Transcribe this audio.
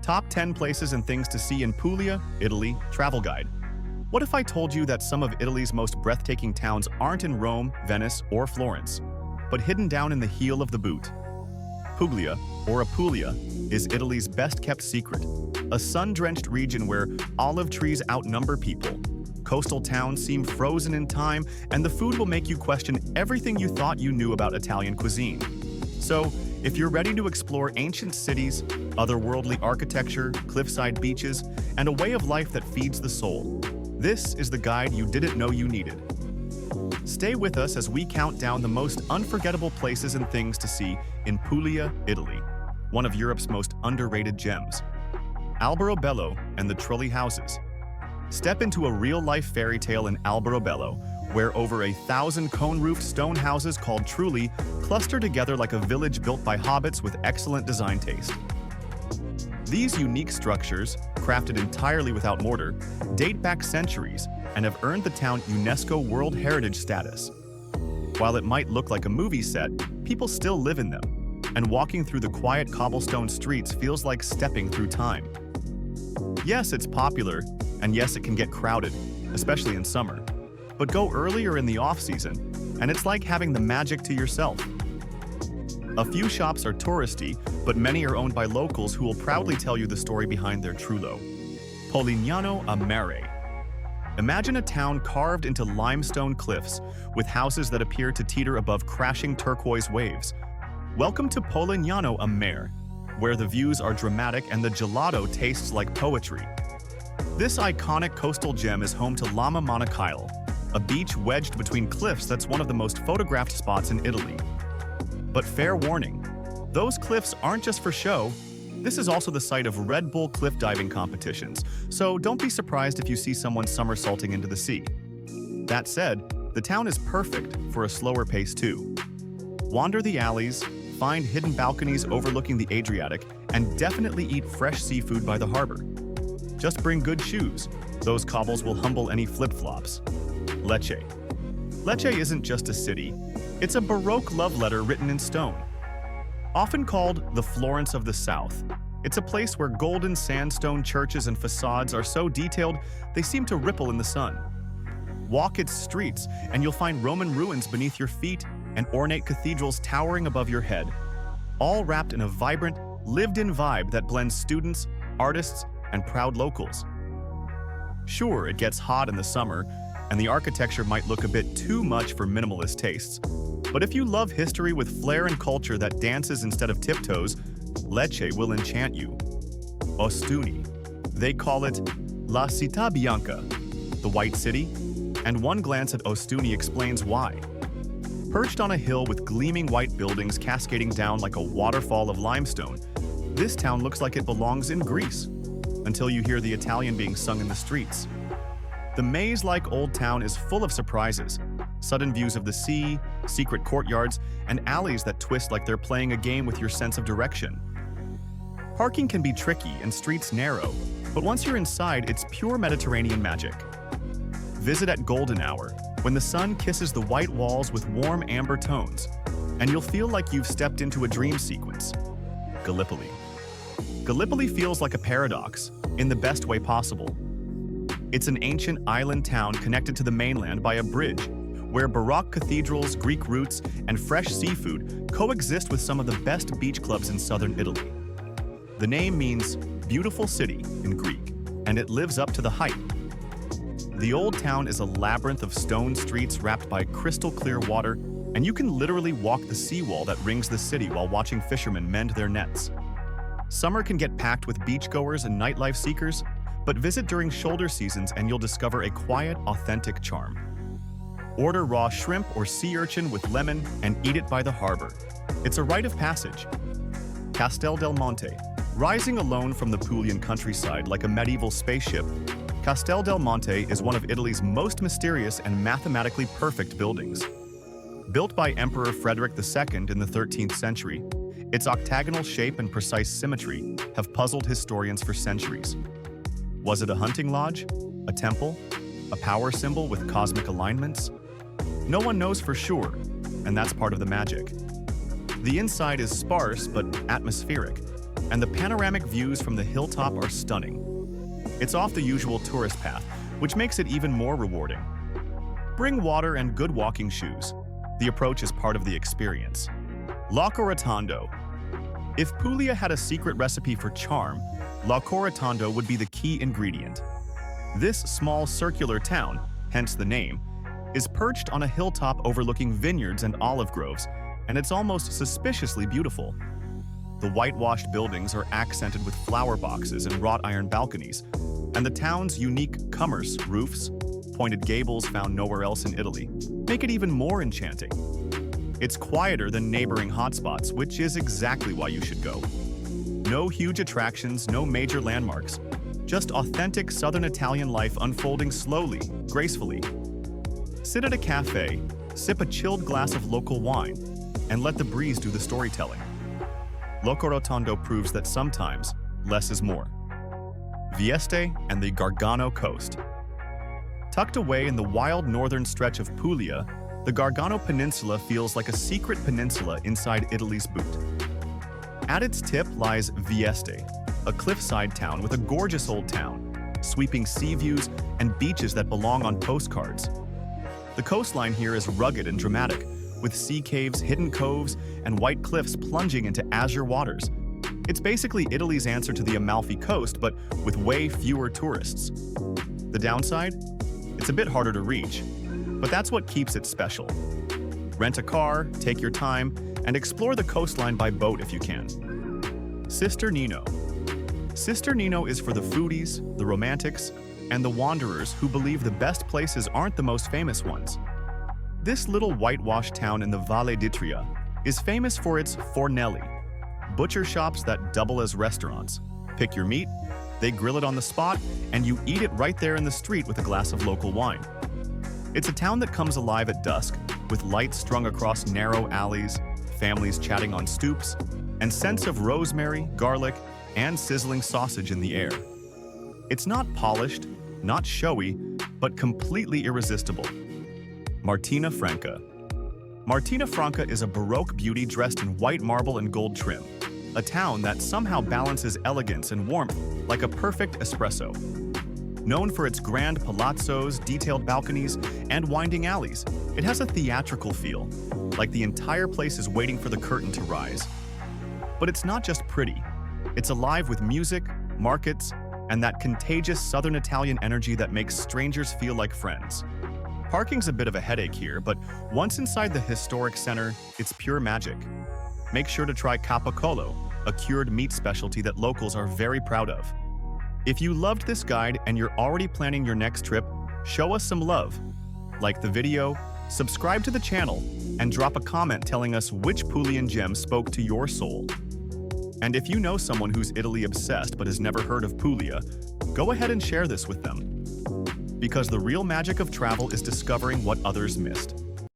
Top 10 places and things to see in Puglia, Italy, travel guide. What if I told you that some of Italy's most breathtaking towns aren't in Rome, Venice, or Florence, but hidden down in the heel of the boot? Puglia, or Apulia, is Italy's best-kept secret, a sun-drenched region where olive trees outnumber people. Coastal towns seem frozen in time, and the food will make you question everything you thought you knew about Italian cuisine. So, if you're ready to explore ancient cities, otherworldly architecture, cliffside beaches, and a way of life that feeds the soul, this is the guide you didn't know you needed. Stay with us as we count down the most unforgettable places and things to see in Puglia, Italy, one of Europe's most underrated gems. Alberobello and the Trulli Houses. Step into a real-life fairy tale in Alberobello, where over 1,000 cone-roofed stone houses called Trulli cluster together like a village built by hobbits with excellent design taste. These unique structures, crafted entirely without mortar, date back centuries and have earned the town UNESCO World Heritage status. While it might look like a movie set, people still live in them, and walking through the quiet cobblestone streets feels like stepping through time. Yes, it's popular, and yes, it can get crowded, especially in summer. But go earlier in the off-season, and it's like having the magic to yourself. A few shops are touristy, but many are owned by locals who will proudly tell you the story behind their trullo. Polignano a Mare. Imagine a town carved into limestone cliffs, with houses that appear to teeter above crashing turquoise waves. Welcome to Polignano a Mare, where the views are dramatic and the gelato tastes like poetry. This iconic coastal gem is home to Lama Monacaile, a beach wedged between cliffs that's one of the most photographed spots in Italy. But fair warning, those cliffs aren't just for show. This is also the site of Red Bull cliff diving competitions, so don't be surprised if you see someone somersaulting into the sea. That said, the town is perfect for a slower pace too. Wander the alleys, find hidden balconies overlooking the Adriatic, and definitely eat fresh seafood by the harbor. Just bring good shoes. Those cobbles will humble any flip-flops. Lecce. Lecce isn't just a city. It's a Baroque love letter written in stone. Often called the Florence of the South, it's a place where golden sandstone churches and facades are so detailed they seem to ripple in the sun. Walk its streets, and you'll find Roman ruins beneath your feet and ornate cathedrals towering above your head, all wrapped in a vibrant, lived-in vibe that blends students, artists, and proud locals. Sure, it gets hot in the summer, and the architecture might look a bit too much for minimalist tastes. But if you love history with flair and culture that dances instead of tiptoes, Lecce will enchant you. Ostuni. They call it La Città Bianca, the White City, and one glance at Ostuni explains why. Perched on a hill with gleaming white buildings cascading down like a waterfall of limestone, this town looks like it belongs in Greece, until you hear the Italian being sung in the streets. The maze-like old town is full of surprises, sudden views of the sea, secret courtyards, and alleys that twist like they're playing a game with your sense of direction. Parking can be tricky and streets narrow, but once you're inside, it's pure Mediterranean magic. Visit at golden hour, when the sun kisses the white walls with warm amber tones, and you'll feel like you've stepped into a dream sequence. Gallipoli. Gallipoli feels like a paradox, in the best way possible. It's an ancient island town connected to the mainland by a bridge, where Baroque cathedrals, Greek roots, and fresh seafood coexist with some of the best beach clubs in southern Italy. The name means beautiful city in Greek, and it lives up to the hype. The old town is a labyrinth of stone streets wrapped by crystal clear water, and you can literally walk the seawall that rings the city while watching fishermen mend their nets. Summer can get packed with beachgoers and nightlife seekers, but visit during shoulder seasons and you'll discover a quiet, authentic charm. Order raw shrimp or sea urchin with lemon and eat it by the harbor. It's a rite of passage. Castel del Monte. Rising alone from the Puglian countryside like a medieval spaceship, Castel del Monte is one of Italy's most mysterious and mathematically perfect buildings. Built by Emperor Frederick II in the 13th century, its octagonal shape and precise symmetry have puzzled historians for centuries. Was it a hunting lodge, a temple, a power symbol with cosmic alignments? No one knows for sure, and that's part of the magic. The inside is sparse but atmospheric. and the panoramic views from the hilltop are stunning. It's off the usual tourist path, which makes it even more rewarding. Bring water and good walking shoes. The approach is part of the experience. Lago Rotondo. If Puglia had a secret recipe for charm, Lago Rotondo would be the key ingredient. This small circular town, hence the name, is perched on a hilltop overlooking vineyards and olive groves, and it's almost suspiciously beautiful. The whitewashed buildings are accented with flower boxes and wrought iron balconies, and the town's unique commerce roofs, pointed gables found nowhere else in Italy, make it even more enchanting. It's quieter than neighboring hotspots, which is exactly why you should go. No huge attractions, no major landmarks, just authentic Southern Italian life unfolding slowly, gracefully. Sit at a cafe, sip a chilled glass of local wine, and let the breeze do the storytelling. Lago Rotondo proves that sometimes less is more. Vieste and the Gargano coast. Tucked away in the wild northern stretch of Puglia, the Gargano Peninsula feels like a secret peninsula inside Italy's boot. At its tip lies Vieste, a cliffside town with a gorgeous old town, sweeping sea views and beaches that belong on postcards. The coastline here is rugged and dramatic, with sea caves, hidden coves, and white cliffs plunging into azure waters. It's basically Italy's answer to the Amalfi Coast, but with way fewer tourists. The downside? It's a bit harder to reach, but that's what keeps it special. Rent a car, take your time, and explore the coastline by boat if you can. Sister Nino. Sister Nino is for the foodies, the romantics, and the wanderers who believe the best places aren't the most famous ones. This little whitewashed town in the Valle d'Itria is famous for its fornelli, butcher shops that double as restaurants. Pick your meat, they grill it on the spot, and you eat it right there in the street with a glass of local wine. It's a town that comes alive at dusk, with lights strung across narrow alleys, families chatting on stoops, and scents of rosemary, garlic, and sizzling sausage in the air. It's not polished, not showy, but completely irresistible. Martina Franca. Martina Franca is a Baroque beauty dressed in white marble and gold trim, a town that somehow balances elegance and warmth like a perfect espresso. Known for its grand palazzos, detailed balconies, and winding alleys, it has a theatrical feel, like the entire place is waiting for the curtain to rise. But it's not just pretty. It's alive with music, markets, and that contagious Southern Italian energy that makes strangers feel like friends. Parking's a bit of a headache here, but once inside the historic center, it's pure magic. Make sure to try capocollo, a cured meat specialty that locals are very proud of. If you loved this guide and you're already planning your next trip, show us some love. Like the video, subscribe to the channel, and drop a comment telling us which Puglian gem spoke to your soul. And if you know someone who's Italy obsessed but has never heard of Puglia, go ahead and share this with them. Because the real magic of travel is discovering what others missed.